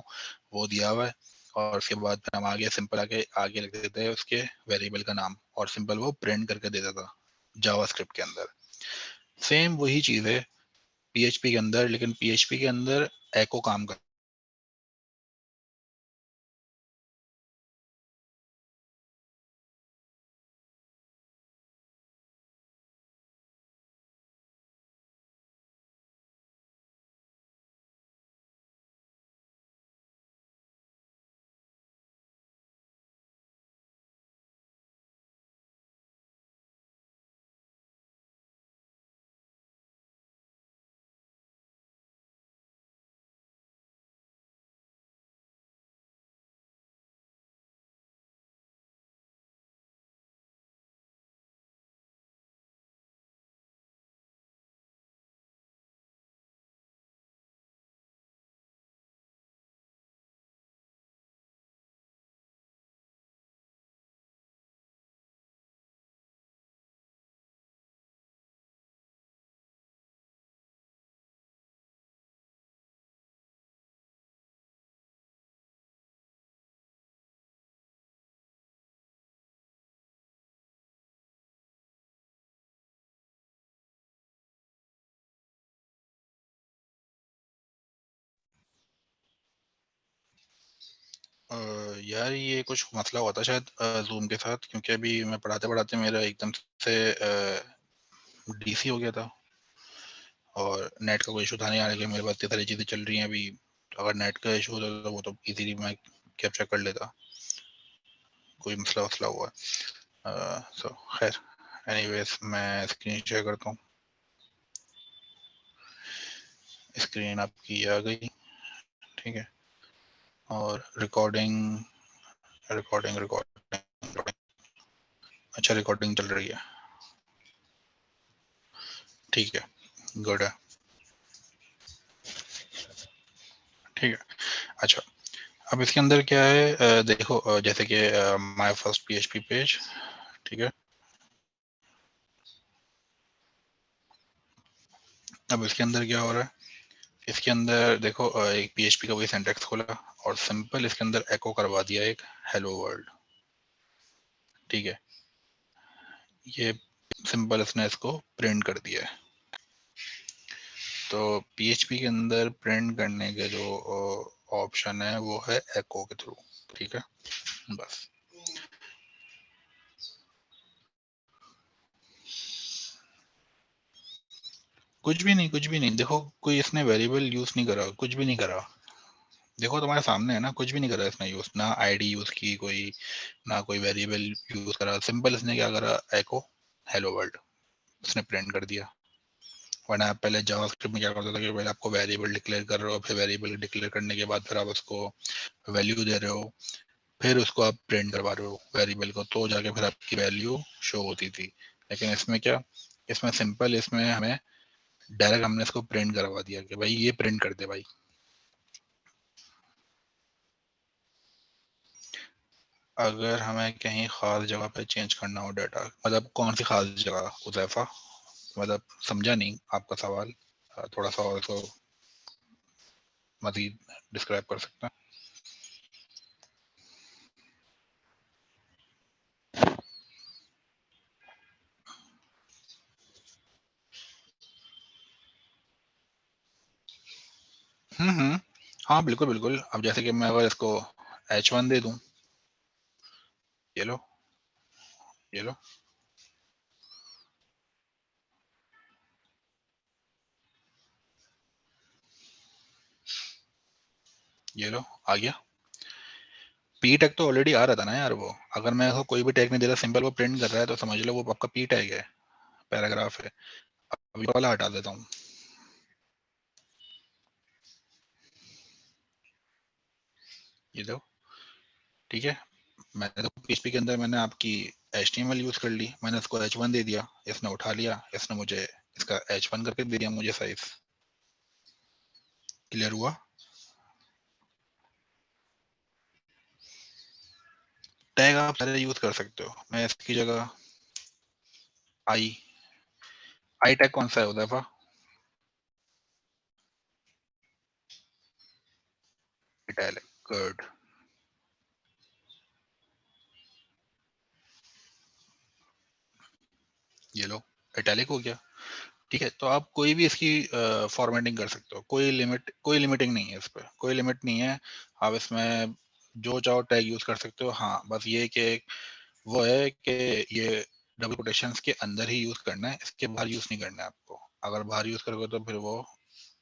वो दिया हुआ है, और उसके बाद फिर हम आगे सिंपल आगे लिख देते हैं उसके वेरिएबल का नाम, और सिंपल वो प्रिंट करके देता था जावास्क्रिप्ट के अंदर। सेम वही चीज है पीएचपी के अंदर, लेकिन पीएचपी के अंदर एको काम कर। यार ये कुछ मसला हुआ था शायद जूम के साथ, क्योंकि अभी मैं पढ़ाते पढ़ाते मेरा एकदम से डीसी हो गया था, और नेट का कोई इशू था नहीं, हालांकि मेरे पास इतनी सारी चीज़ें चल रही हैं अभी, तो अगर नेट का इशू होता तो वो तो इजीली मैं कैप्चर कर लेता, कोई मसला वसला हुआ। सो खैर, एनीवेज मैं स्क्रीन शेयर करता हूँ, स्क्रीन आपकी आ गई, ठीक है, और रिकॉर्डिंग रिकॉर्डिंग रिकॉर्डिंग, अच्छा रिकॉर्डिंग चल रही है, ठीक है, गुड है, ठीक है। अच्छा, अब इसके अंदर क्या है, देखो जैसे कि माय फर्स्ट पीएचपी पेज, ठीक है, अब इसके अंदर क्या हो रहा है, इसके अंदर देखो एक पीएचपी का वही सिंटैक्स खोला, और सिंपल इसके अंदर एको करवा दिया एक हेलो वर्ल्ड, ठीक है, ये सिंपल इसने इसको प्रिंट कर दिया है। तो पीएचपी के अंदर प्रिंट करने के जो ऑप्शन है वो है एको के थ्रू, ठीक है, बस। कुछ भी नहीं, कुछ भी नहीं, देखो कोई इसने वेरिएबल यूज नहीं करा, कुछ भी नहीं करा, देखो तुम्हारे सामने है ना, कुछ भी नहीं करा इसने यूज, ना आईडी यूज की कोई, ना कोई वेरिएबल यूज करा, सिंपल इसने क्या करा, एको हेलो वर्ल्ड इसने प्रिंट कर दिया। वरना आप पहले जावास्क्रिप्ट में क्या करते थे कि पहले आपको वेरिएबल डिक्लेयर कर रहे हो, फिर वेरिएबल डिक्लेयर करने के बाद फिर आप उसको वैल्यू दे रहे हो, फिर उसको आप प्रिंट करवा रहे हो वेरिएबल को, तो जाके फिर आपकी वैल्यू शो होती थी। लेकिन इसमें क्या, इसमें सिंपल, इसमें हमें डायरेक्ट हमने इसको प्रिंट करवा दिया कि भाई ये प्रिंट कर दे भाई, अगर हमें कहीं खास जगह पे चेंज करना हो डाटा, मतलब कौन सी खास जगह उज़ैफा, मतलब समझा नहीं आपका सवाल, थोड़ा सा और तो मजीद डिस्क्राइब कर सकते हैं? हाँ बिल्कुल बिल्कुल। अब जैसे कि मैं अगर इसको H1 दे दूं, ये लो, ये लो, ये लो, आ गया। पी टैग तो ऑलरेडी आ रहा था ना यार। वो अगर मैं इसको कोई भी टैग नहीं दे रहा, सिंपल वो प्रिंट कर रहा है, तो समझ लो वो आपका पी टैग है, पैराग्राफ है। अभी वाला हटा देता हूँ, ये दो, ठीक है। मैंने तो PHP के अंदर मैंने आपकी HTML यूज कर ली, मैंने इसको H1 दे दिया, इसने उठा लिया, इसने मुझे इसका H1 करके दे दिया मुझे साइज। क्लियर हुआ? टैग आप सारे यूज कर सकते हो। मैं इसकी जगह आई आई टैग कौन सा है उदयफा? Italic, good. ये लो, इटैलिक हो गया। ठीक है, तो आप कोई भी इसकी फॉर्मेटिंग कर सकते हो, कोई लिमिटिंग नहीं है इस पर, कोई लिमिट नहीं है। आप इसमें जो चाहो टैग यूज कर सकते हो। हाँ बस ये कि वो है कि ये डबल कोटेशंस के अंदर ही यूज करना है, इसके बाहर यूज नहीं करना है आपको। अगर बाहर यूज करोगे तो फिर वो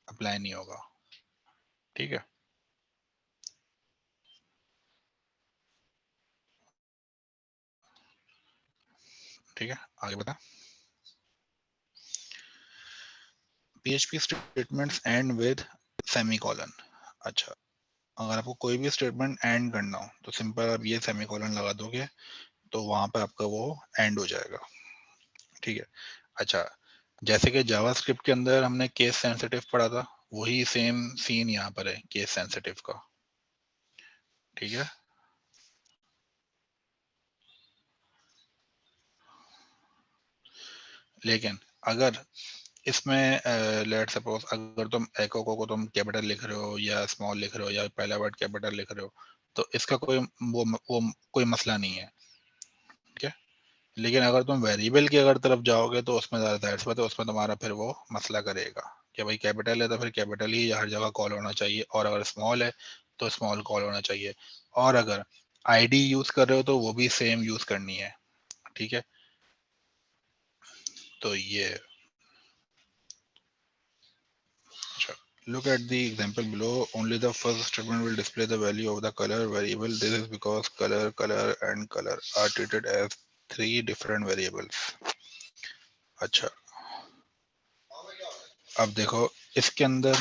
अप्लाई नहीं होगा। ठीक है, ठीक है, आगे बता। PHP statements and with semicolon. अच्छा, अगर आपको कोई भी स्टेटमेंट एंड करना हो तो सिंपल आप ये सेमीकोलन लगा दोगे, तो वहां पे आपका वो एंड हो जाएगा। ठीक है। अच्छा, जैसे कि जावास्क्रिप्ट के अंदर हमने केस सेंसिटिव पढ़ा था, वही सेम सीन यहाँ पर है केस सेंसिटिव का। ठीक है, लेकिन अगर इसमें लेट सपोज अगर तुम एको को तुम कैपिटल लिख रहे हो या स्मॉल लिख रहे हो या पहला वर्ड कैपिटल लिख रहे हो, तो इसका वो कोई मसला नहीं है। ठीक है, लेकिन अगर तुम वेरिएबल की अगर तरफ जाओगे तो उसमें ज़्यादा जाहिर सी बात है, उसमें तुम्हारा फिर वो मसला करेगा कि भाई कैपिटल है तो फिर कैपिटल ही हर जगह कॉल होना चाहिए, और अगर स्मॉल है तो स्मॉल कॉल होना चाहिए, और अगर आईडी यूज कर रहे हो तो वो भी सेम यूज करनी है। ठीक है, तो ये अच्छा, look at the example below. Only the first statement will display the value of the color variable. This is because color, color and color are treated as three different variables. अच्छा, अब देखो इसके अंदर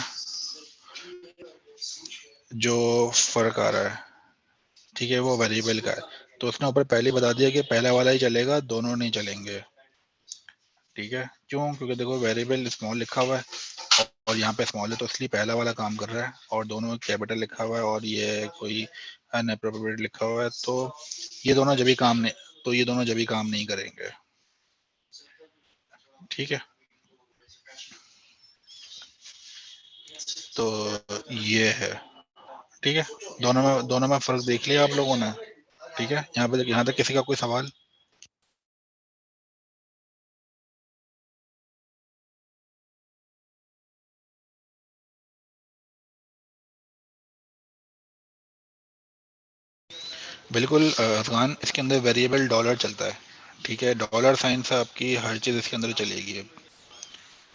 जो फर्क आ रहा है, ठीक है, वो वेरिएबल का है। तो उसने ऊपर पहले बता दिया कि पहला वाला ही चलेगा, दोनों नहीं चलेंगे। ठीक है, क्यों? क्योंकि देखो वेरिएबल स्मॉल लिखा हुआ है और यहाँ पे स्मॉल है, तो इसलिए पहला वाला काम कर रहा है, और दोनों कैपिटल लिखा हुआ है और ये कोई अनएप्रोप्रिएट लिखा हुआ है, तो ये दोनों जब भी काम नहीं तो ये दोनों जब भी काम नहीं करेंगे। ठीक है, तो ये है। ठीक है, दोनों में फर्क देख लिया आप लोगों ने? ठीक है, यहाँ तक किसी का कोई सवाल? बिल्कुल अफगान, इसके अंदर वेरिएबल डॉलर चलता है। ठीक है, डॉलर साइन से आपकी हर चीज इसके अंदर चलेगी अब।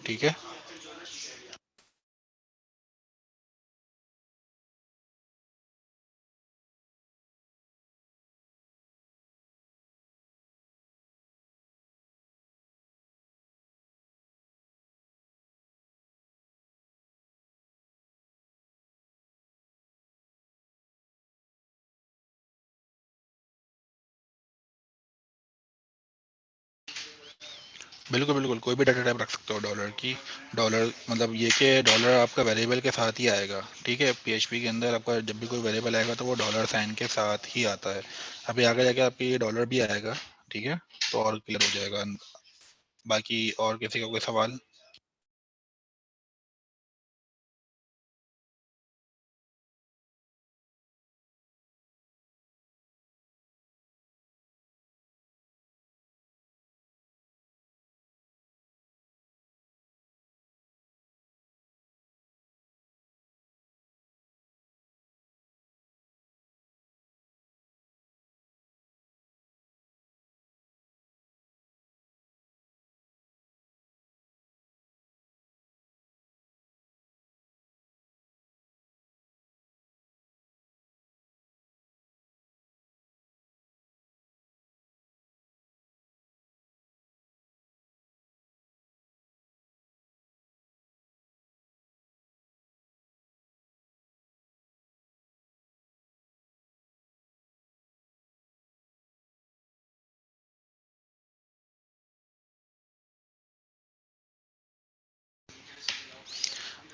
ठीक है, बिल्कुल बिल्कुल, कोई भी डाटा टाइप रख सकते हो डॉलर की। डॉलर मतलब ये कि डॉलर आपका वेरिएबल के साथ ही आएगा, ठीक है। पीएचपी के अंदर आपका जब भी कोई वेरिएबल आएगा तो वो डॉलर साइन के साथ ही आता है। अभी आगे जाके आपके ये डॉलर भी आएगा, ठीक है, तो और क्लियर हो जाएगा। बाकी और किसी का कोई सवाल?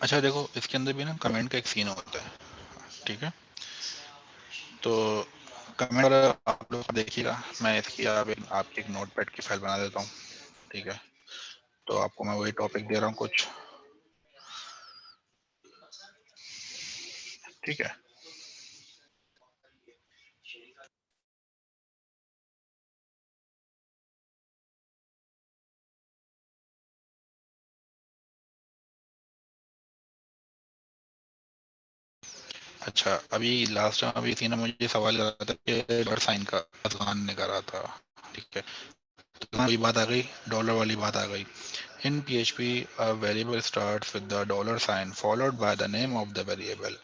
अच्छा देखो, इसके अंदर भी ना कमेंट का एक सीन होता है, ठीक है। तो कमेंट और आप लोग देखिएगा, मैं इसकी आपकी एक नोटपैड की फाइल बना देता हूँ, ठीक है। तो आपको मैं वही टॉपिक दे रहा हूँ कुछ, ठीक है। अच्छा, अभी लास्ट टाइम अभी थी ना, मुझे सवाल कर रहा था कि डॉलर साइन का अफगान ने करा था, ठीक है। तो वही बात आ गई, डॉलर वाली बात आ गई। इन PHP a variable starts with the dollar sign followed by the name of the variable।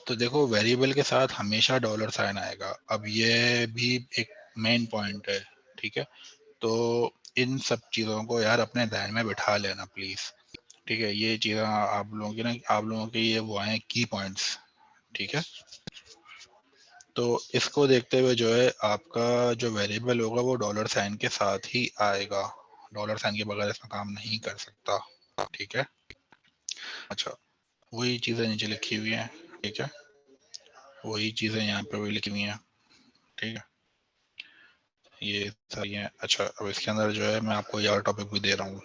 तो देखो, वेरिएबल के साथ हमेशा डॉलर साइन आएगा। अब ये भी एक मेन पॉइंट है, ठीक है। तो इन सब चीज़ों को यार अपने ध्यान में बिठा लेना प्लीज, ठीक है। ये चीज़ें आप लोगों की ना, आप लोगों के ये वो हैं की पॉइंट्स, ठीक है। तो इसको देखते हुए जो है आपका जो वेरिएबल होगा वो डॉलर साइन के साथ ही आएगा, डॉलर साइन के बगैर इसमें काम नहीं कर सकता, ठीक है। अच्छा, वही चीज़ें नीचे लिखी हुई हैं, ठीक है। वही चीज़ें यहाँ पे भी लिखी हुई हैं, ठीक है। ये सही है। अच्छा, अब इसके अंदर जो है मैं आपको यार टॉपिक भी दे रहा हूँ।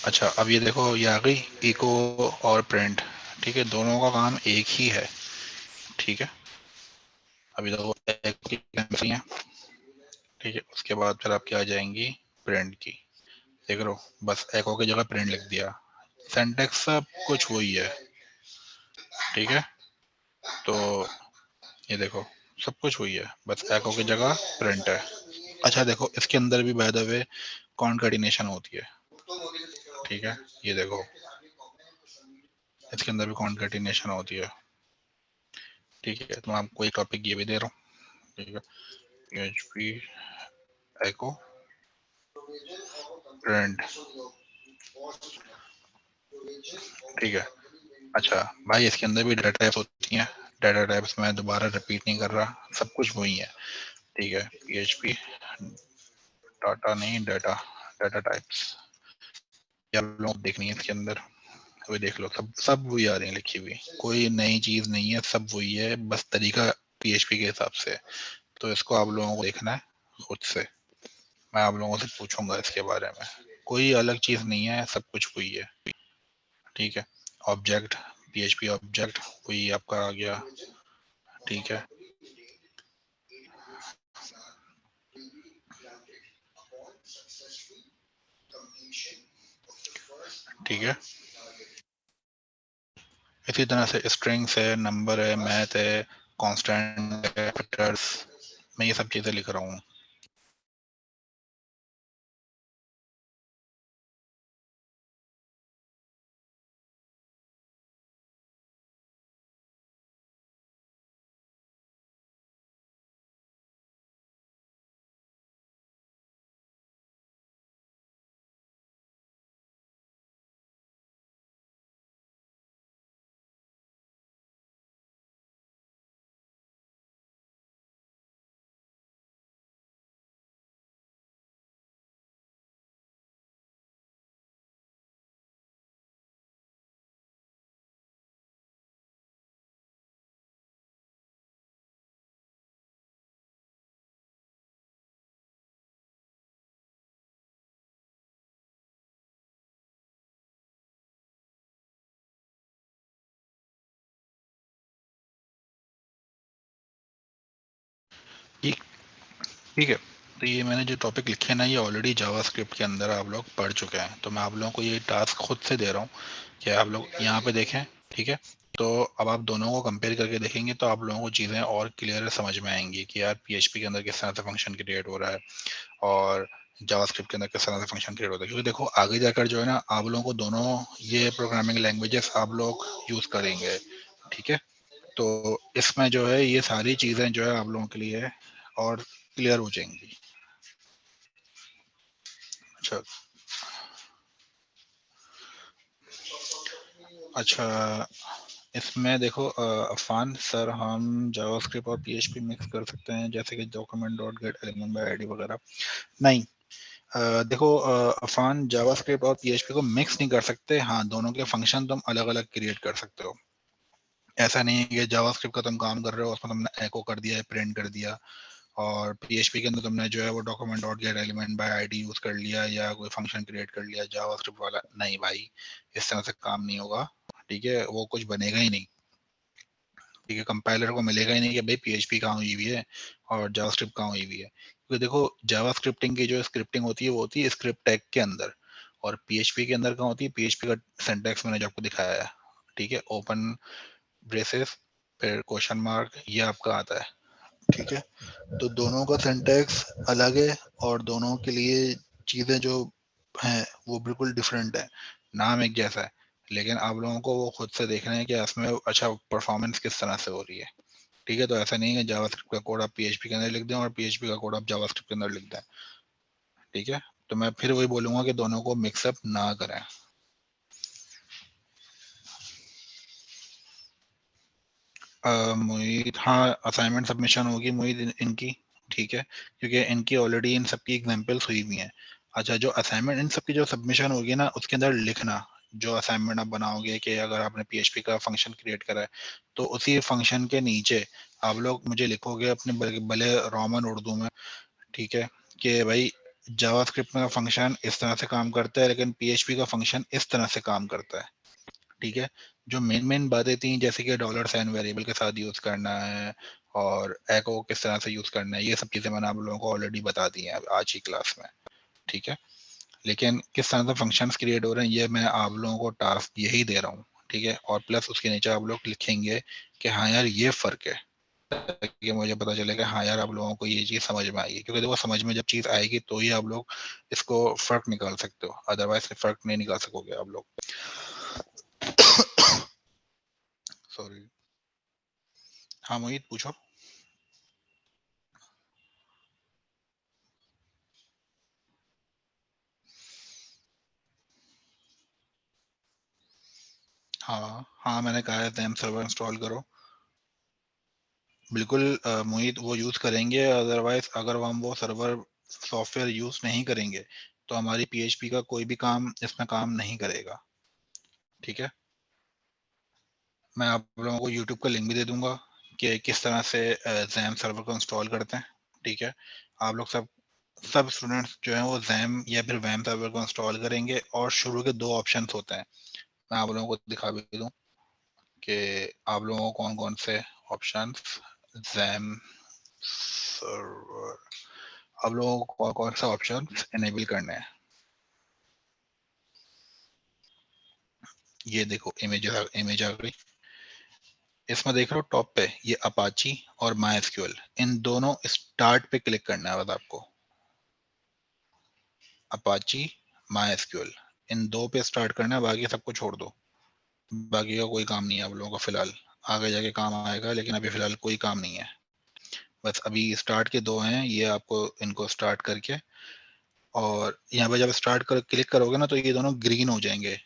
अच्छा, अब ये देखो, ये आ गई इको और प्रिंट, ठीक है। दोनों का काम एक ही है, ठीक है। अभी देखो, एक की कैंसिल है, ठीक है। उसके बाद फिर आपकी आ जाएंगी प्रिंट की, देख रहे हो, बस एको की जगह प्रिंट लिख दिया। सिंटेक्स सब कुछ वही है, ठीक है। तो ये देखो, सब कुछ वही है, बस एको की जगह प्रिंट है। अच्छा देखो, इसके अंदर भी बाय द वे कॉन्कैटिनेशन होती है, ठीक है। ये देखो, इसके अंदर भी कॉन्कैटिनेशन होती है, ठीक है। तो मैं आपको एक टॉपिक ये भी दे रहा हूँ, ठीक है। PHP echo print, ठीक है। अच्छा भाई, इसके अंदर भी डाटा टाइप्स होती हैं। डाटा टाइप्स मैं दोबारा रिपीट नहीं कर रहा, सब कुछ वही है, ठीक है। PHP डाटा नहीं, डाटा, डाटा टाइप्स, आप लोगों को देखनी है इसके अंदर, वही देख लो, सब वही आ रही है लिखी हुई, कोई नई चीज नहीं है, सब वही है, बस तरीका पीएचपी के हिसाब से। तो इसको आप लोगों को देखना है खुद से, मैं आप लोगों से पूछूंगा इसके बारे में, कोई अलग चीज नहीं है, सब कुछ वही है, ठीक है। ऑब्जेक्ट, पीएचपी ऑब्जेक्ट वही आपका आ गया, ठीक है। ठीक है, इसी तरह से स्ट्रिंग्स है, नंबर है, मैथ है, कांस्टेंट है, फैक्टर्स, मैं ये सब चीजें लिख रहा हूँ। ठीक, ठीक है। तो ये मैंने जो टॉपिक लिखे ना, ये ऑलरेडी जावास्क्रिप्ट के अंदर आप लोग पढ़ चुके हैं, तो मैं आप लोगों को ये टास्क खुद से दे रहा हूँ कि आप लोग यहाँ पे देखें, ठीक है। तो अब आप दोनों को कंपेयर करके देखेंगे तो आप लोगों को चीज़ें और क्लियर समझ में आएंगी कि यार पीएचपी के अंदर किस तरह से फंक्शन क्रिएट हो रहा है और जावास्क्रिप्ट के अंदर किस तरह से फंक्शन क्रिएट होता है। क्योंकि देखो आगे जाकर जो है ना, आप लोगों को दोनों ये प्रोग्रामिंग लैंग्वेजेस आप लोग यूज करेंगे, ठीक है। तो इसमें जो है ये सारी चीजें जो है आप लोगों के लिए और क्लियर हो जाएंगी। अच्छा, अच्छा, इसमें देखो अफान सर, हम जावास्क्रिप्ट और पीएचपी मिक्स कर सकते हैं जैसे कि document dot gate element by ID वगैरह? नहीं, देखो अफान, जावास्क्रिप्ट और पीएचपी को मिक्स नहीं कर सकते, हाँ दोनों के फंक्शन तुम अलग अलग क्रिएट कर सकते हो। ऐसा नहीं है कि जावास्क्रिप्ट का तुम काम कर रहे हो उसमें तुमने एको कर दिया है, प्रिंट कर दिया, और पीएचपी के अंदर तुमने जो है वो document dot gate element by ID use कर लिया या कोई फंक्शन क्रिएट कर लिया जावास्क्रिप्ट वाला। नहीं भाई, इस तरह से काम नहीं होगा, ठीक है, वो कुछ बनेगा ही नहीं, ठीक है। कंपाइलर को मिलेगा ही नहीं कि भाई पीएचपी कहाँ हुई हुई है और जावास्क्रिप्ट कहाँ हुई हुई है, क्योंकि देखो जावा स्क्रिप्टिंग की जो स्क्रिप्टिंग होती है वो होती है स्क्रिप्ट टैग के अंदर, और पीएचपी के अंदर कहाँ होती है, पीएचपी का सिंटैक्स मैंने जो आपको दिखाया है, ठीक है, ओपन ब्रेसेस फिर क्वेश्चन मार्क, ये आपका आता है, ठीक है। तो दोनों का सिंटैक्स अलग है और दोनों के लिए चीजें जो हैं वो बिल्कुल डिफरेंट है, नाम एक जैसा है, लेकिन आप लोगों को वो खुद से देखना है कि इसमें अच्छा परफॉर्मेंस किस तरह से हो रही है, ठीक है। तो ऐसा नहीं है जावास्क्रिप्ट का कोड आप पीएचपी के अंदर लिख दें और पीएचपी का कोड आप जावास्क्रिप्ट के अंदर लिख दें, ठीक है। तो मैं फिर वही बोलूंगा कि दोनों को मिक्सअप ना करें। मोहित, हाँ असाइनमेंट सबमिशन होगी मोहित इनकी, ठीक है, क्योंकि इनकी ऑलरेडी इन सबकी एग्जांपल्स हुई हुई हैं। अच्छा, जो असाइनमेंट इन सबकी जो सबमिशन होगी ना, उसके अंदर लिखना जो असाइनमेंट आप बनाओगे कि अगर आपने पीएचपी का फंक्शन क्रिएट करा है तो उसी फंक्शन के नीचे आप लोग मुझे लिखोगे अपने भले रोमन उर्दू में, ठीक है, कि भाई जावास्क्रिप्ट में फंक्शन इस तरह से काम करता है लेकिन पीएचपी का फंक्शन इस तरह से काम करता है, ठीक है। जो मेन मेन बातें थी जैसे कि डॉलर साइन वेरिएबल के साथ यूज करना है और एको किस तरह से यूज करना है, ये सब चीजें मैंने आप लोगों को ऑलरेडी बता दी हैं आज की क्लास में, ठीक है। लेकिन किस तरह से फंक्शंस क्रिएट हो रहे हैं ये मैं आप लोगों को टास्क यही दे रहा हूँ, ठीक है, और प्लस उसके नीचे आप लोग लिखेंगे कि हाँ यार ये फर्क है, ताकि मुझे पता चले कि हाँ यार आप लोगों को ये चीज समझ में आई है, क्योंकि देखो समझ में जब चीज आएगी तो ही आप लोग इसको फर्क निकाल सकते हो, अदरवाइज फर्क नहीं निकाल सकोगे आप लोग। सॉरी, हाँ मोहित पूछो। हाँ हाँ, मैंने कहा है थेम सर्वर इंस्टॉल करो, बिल्कुल मोहित वो यूज करेंगे, अदरवाइज अगर हम वो सर्वर सॉफ्टवेयर यूज नहीं करेंगे तो हमारी PHP का कोई भी काम इसमें काम नहीं करेगा। ठीक है, मैं आप लोगों को YouTube का लिंक भी दे दूंगा कि किस तरह से XAMPP सर्वर को इंस्टॉल करते हैं। ठीक है, आप लोग सब स्टूडेंट्स जो हैं वो XAMPP या फिर WAMP सर्वर को इंस्टॉल करेंगे और शुरू के 2 ऑप्शंस होते हैं, मैं आप लोगों को दिखा भी दूं कि आप लोगों को कौन कौन से ऑप्शंस XAMPP सर्वर, आप लोगों को कौन कौन सा ऑप्शन इनेबल करने हैं। ये देखो इमेज आ गई, इसमें देख रहे हो टॉप पे ये अपाची और MySQL, इन दोनों स्टार्ट पे क्लिक करना है बस आपको। अपाची MySQL इन दो पे स्टार्ट करना है, बाकी सबको छोड़ दो, बाकी का कोई काम नहीं है आप लोगों का फिलहाल, आगे जाके काम आएगा लेकिन अभी फिलहाल कोई काम नहीं है। बस अभी स्टार्ट के 2 हैं, ये आपको इनको स्टार्ट करके, और यहाँ पे जब स्टार्ट कर क्लिक करोगे ना तो ये दोनों ग्रीन हो जाएंगे।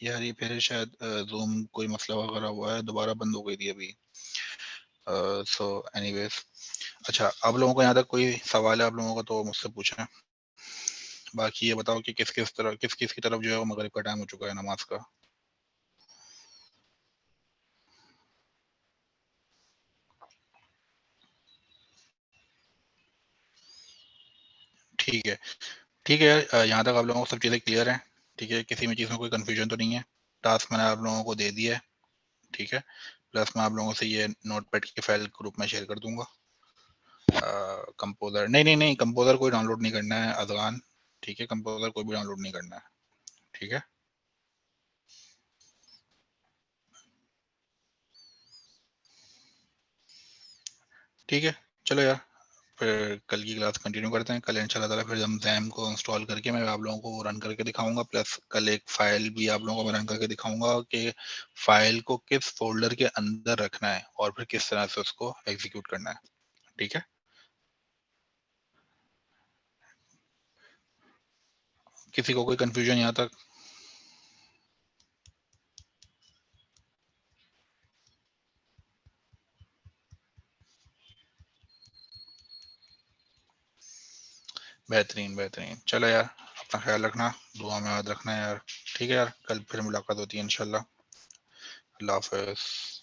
यार ये फिर शायद जूम कोई मसला वगैरह हुआ है, दोबारा बंद हो गई थी अभी। सो एनीवेज, अच्छा आप लोगों को यहाँ तक कोई सवाल है आप लोगों का तो मुझसे पूछें, बाकी ये बताओ कि किस किस की तरफ जो है वो मगरिब का टाइम हो चुका है नमाज का। ठीक है, ठीक है यार, यहाँ तक आप लोगों को सब चीज़ें क्लियर हैं। ठीक है, किसी में चीज़ में कोई कंफ्यूजन तो नहीं है। टास्क मैंने आप लोगों को दे दिया है। ठीक है, प्लस मैं आप लोगों से ये नोटपैड की फाइल ग्रुप में शेयर कर दूंगा। कंपोजर नहीं नहीं नहीं, कंपोजर कोई डाउनलोड नहीं करना है अदगान। ठीक है, कंपोजर कोई भी डाउनलोड नहीं करना है। ठीक है, ठीक है, चलो यार, फिर कल की क्लास कंटिन्यू करते हैं। कल इंशाल्लाह ताला फिर हम जैम को इंस्टॉल करके मैं आप लोगों को रन करके दिखाऊंगा, प्लस कल एक फाइल भी आप लोगों को मैं रन करके दिखाऊंगा कि फाइल को किस फोल्डर के अंदर रखना है और फिर किस तरह से उसको एग्जीक्यूट करना है। ठीक है, किसी को कोई कंफ्यूजन यहाँ तक? बेहतरीन बेहतरीन, चलो यार, अपना ख्याल रखना, दुआ में याद रखना यार। ठीक है यार, कल फिर मुलाकात होती है इंशाल्लाह। अल्लाह हाफिज।